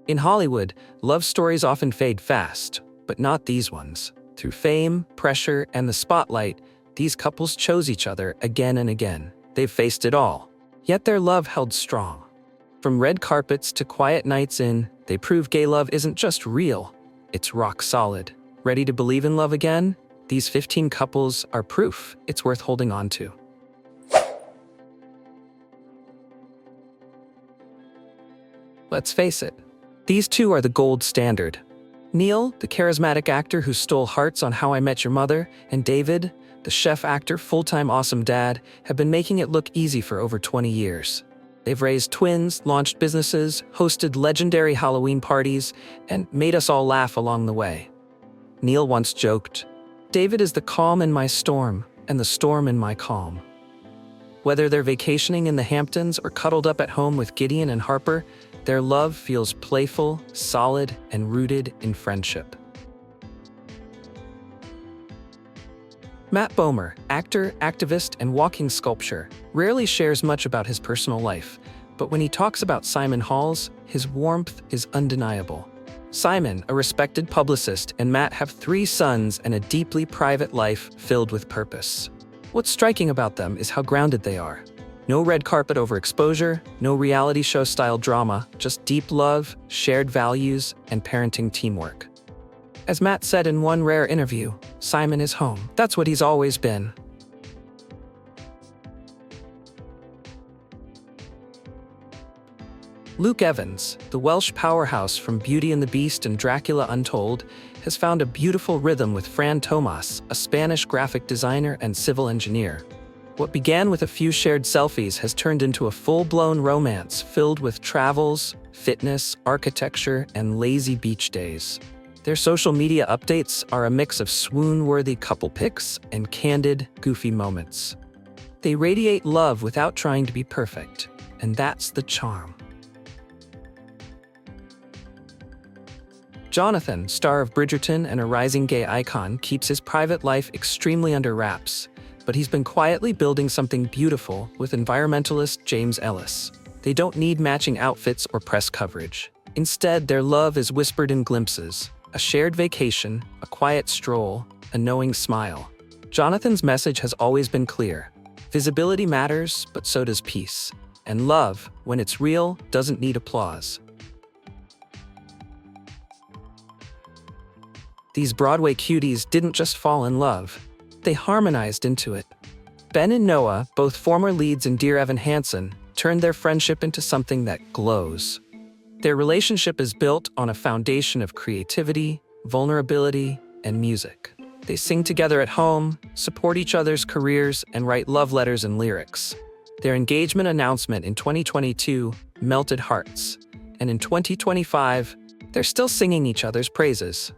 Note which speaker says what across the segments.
Speaker 1: In Hollywood, love stories often fade fast, but not these ones. Through fame, pressure, and the spotlight, these couples chose each other again and again. They've faced it all, yet their love held strong. From red carpets to quiet nights in, they prove gay love isn't just real, it's rock solid. Ready to believe in love again? These 15 couples are proof it's worth holding on to. Let's face it, these two are the gold standard. Neil, the charismatic actor who stole hearts on How I Met Your Mother, and David, the chef actor, full-time awesome dad, have been making it look easy for over 20 years. They've raised twins, launched businesses, hosted legendary Halloween parties, and made us all laugh along the way. Neil once joked, "David is the calm in my storm, and the storm in my calm." Whether they're vacationing in the Hamptons or cuddled up at home with Gideon and Harper, their love feels playful, solid, and rooted in friendship. Matt Bomer, actor, activist, and walking sculpture, rarely shares much about his personal life, but when he talks about Simon Halls, his warmth is undeniable. Simon, a respected publicist, and Matt have 3 sons and a deeply private life filled with purpose. What's striking about them is how grounded they are. No red carpet overexposure, no reality show-style drama, just deep love, shared values, and parenting teamwork. As Matt said in one rare interview, Simon is home. That's what he's always been. Luke Evans, the Welsh powerhouse from Beauty and the Beast and Dracula Untold, has found a beautiful rhythm with Fran Tomas, a Spanish graphic designer and civil engineer. What began with a few shared selfies has turned into a full-blown romance filled with travels, fitness, architecture, and lazy beach days. Their social media updates are a mix of swoon-worthy couple pics and candid, goofy moments. They radiate love without trying to be perfect, and that's the charm. Jonathan, star of Bridgerton and a rising gay icon, keeps his private life extremely under wraps, but he's been quietly building something beautiful with environmentalist James Ellis. They don't need matching outfits or press coverage. Instead, their love is whispered in glimpses, a shared vacation, a quiet stroll, a knowing smile. Jonathan's message has always been clear. Visibility matters, but so does peace. And love, when it's real, doesn't need applause. These Broadway cuties didn't just fall in love. They harmonized into it. Ben and Noah, both former leads in Dear Evan Hansen, turned their friendship into something that glows. Their relationship is built on a foundation of creativity, vulnerability, and music. They sing together at home, support each other's careers, and write love letters and lyrics. Their engagement announcement in 2022 melted hearts, and in 2025, they're still singing each other's praises.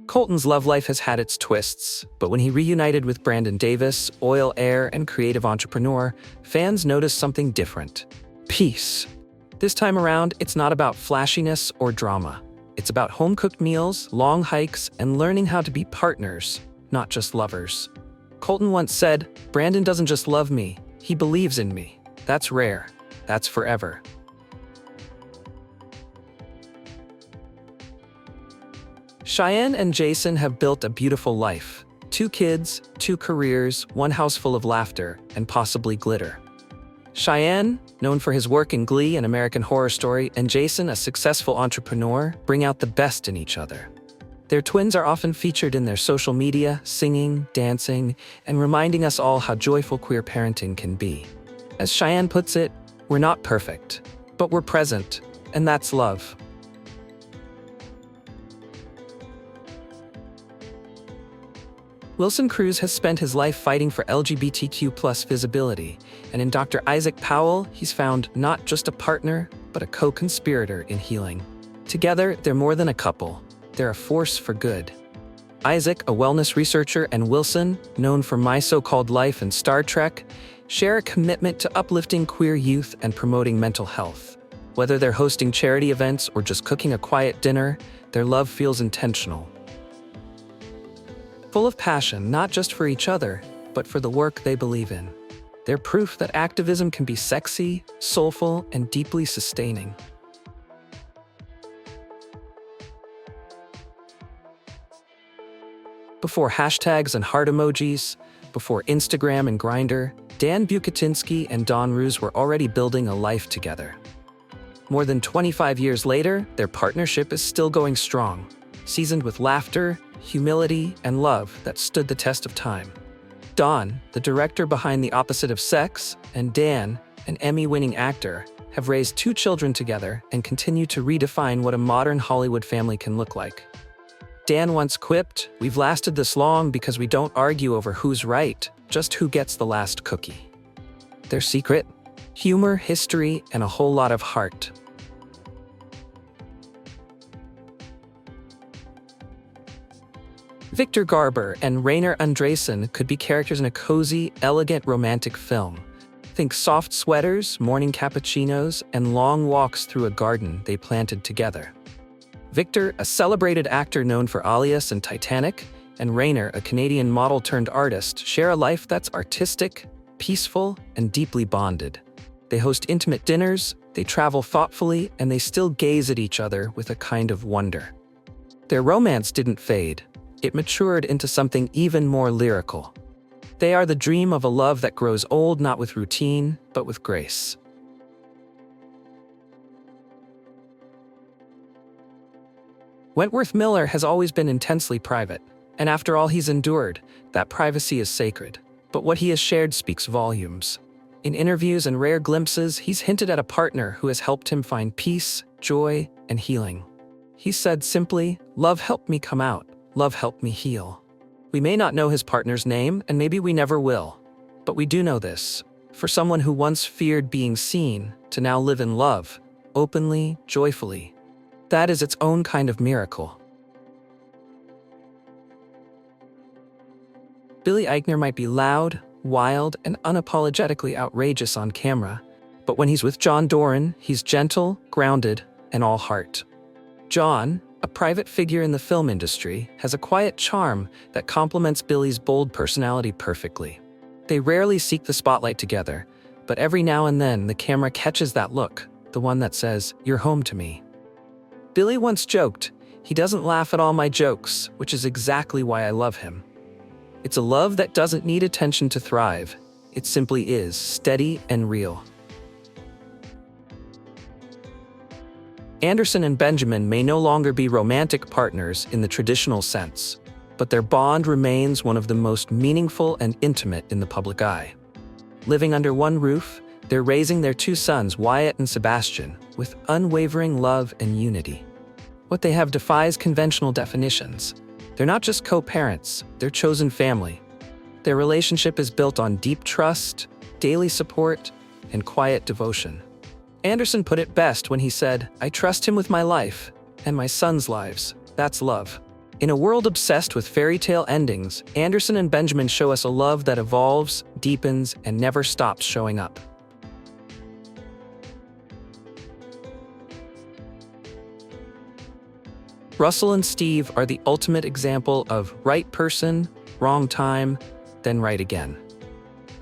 Speaker 1: Colton's love life has had its twists, but when he reunited with Brandon Davis, oil heir and creative entrepreneur, fans noticed something different: peace. This time around, it's not about flashiness or drama. It's about home-cooked meals, long hikes, and learning how to be partners, not just lovers. Colton once said, "Brandon doesn't just love me, he believes in me. That's rare. That's forever." Cheyenne and Jason have built a beautiful life. 2 kids, 2 careers, 1 house full of laughter, and possibly glitter. Cheyenne, known for his work in Glee and American Horror Story, and Jason, a successful entrepreneur, bring out the best in each other. Their twins are often featured in their social media, singing, dancing, and reminding us all how joyful queer parenting can be. As Cheyenne puts it, "We're not perfect, but we're present, and that's love." Wilson Cruz has spent his life fighting for LGBTQ+ visibility, and in Dr. Isaac Powell, he's found not just a partner, but a co-conspirator in healing. Together, they're more than a couple. They're a force for good. Isaac, a wellness researcher, and Wilson, known for My So-Called Life and Star Trek, share a commitment to uplifting queer youth and promoting mental health. Whether they're hosting charity events or just cooking a quiet dinner, their love feels intentional. Full of passion, not just for each other, but for the work they believe in. They're proof that activism can be sexy, soulful, and deeply sustaining. Before hashtags and heart emojis, before Instagram and Grindr, Dan Bucatinsky and Dawn Roos were already building a life together. More than 25 years later, their partnership is still going strong, seasoned with laughter, humility, and love that stood the test of time. Dawn, the director behind The Opposite of Sex, and Dan, an Emmy-winning actor, have raised 2 children together and continue to redefine what a modern Hollywood family can look like. Dan once quipped, "We've lasted this long because we don't argue over who's right, just who gets the last cookie." Their secret? Humor, history, and a whole lot of heart. Victor Garber and Rainer Andresen could be characters in a cozy, elegant romantic film. Think soft sweaters, morning cappuccinos, and long walks through a garden they planted together. Victor, a celebrated actor known for Alias and Titanic, and Rainer, a Canadian model-turned-artist, share a life that's artistic, peaceful, and deeply bonded. They host intimate dinners, they travel thoughtfully, and they still gaze at each other with a kind of wonder. Their romance didn't fade. It matured into something even more lyrical. They are the dream of a love that grows old not with routine, but with grace. Wentworth Miller has always been intensely private, and after all he's endured, that privacy is sacred. But what he has shared speaks volumes. In interviews and rare glimpses, he's hinted at a partner who has helped him find peace, joy, and healing. He said simply, "Love helped me come out. Love helped me heal." We may not know his partner's name, and maybe we never will. But we do know this. For someone who once feared being seen, to now live in love, openly, joyfully, that is its own kind of miracle. Billy Eichner might be loud, wild, and unapologetically outrageous on camera, but when he's with John Doran, he's gentle, grounded, and all heart. John, a private figure in the film industry, has a quiet charm that complements Billy's bold personality perfectly. They rarely seek the spotlight together, but every now and then the camera catches that look, the one that says, "You're home to me." Billy once joked, "He doesn't laugh at all my jokes, which is exactly why I love him." It's a love that doesn't need attention to thrive. It simply is, steady and real. Anderson and Benjamin may no longer be romantic partners in the traditional sense, but their bond remains one of the most meaningful and intimate in the public eye. Living under one roof, they're raising their 2 sons, Wyatt and Sebastian, with unwavering love and unity. What they have defies conventional definitions. They're not just co-parents, they're chosen family. Their relationship is built on deep trust, daily support, and quiet devotion. Anderson put it best when he said, "I trust him with my life, and my sons' lives. That's love." In a world obsessed with fairy tale endings, Anderson and Benjamin show us a love that evolves, deepens, and never stops showing up. Russell and Steve are the ultimate example of right person, wrong time, then right again.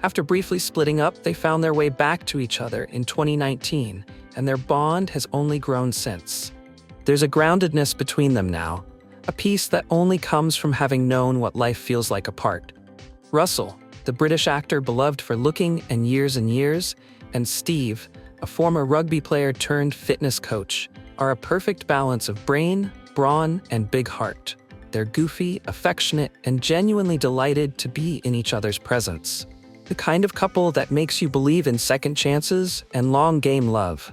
Speaker 1: After briefly splitting up, they found their way back to each other in 2019, and their bond has only grown since. There's a groundedness between them now, a peace that only comes from having known what life feels like apart. Russell, the British actor beloved for Looking and Years, and Steve, a former rugby player turned fitness coach, are a perfect balance of brain, brawn, and big heart. They're goofy, affectionate, and genuinely delighted to be in each other's presence. The kind of couple that makes you believe in second chances and long-game love.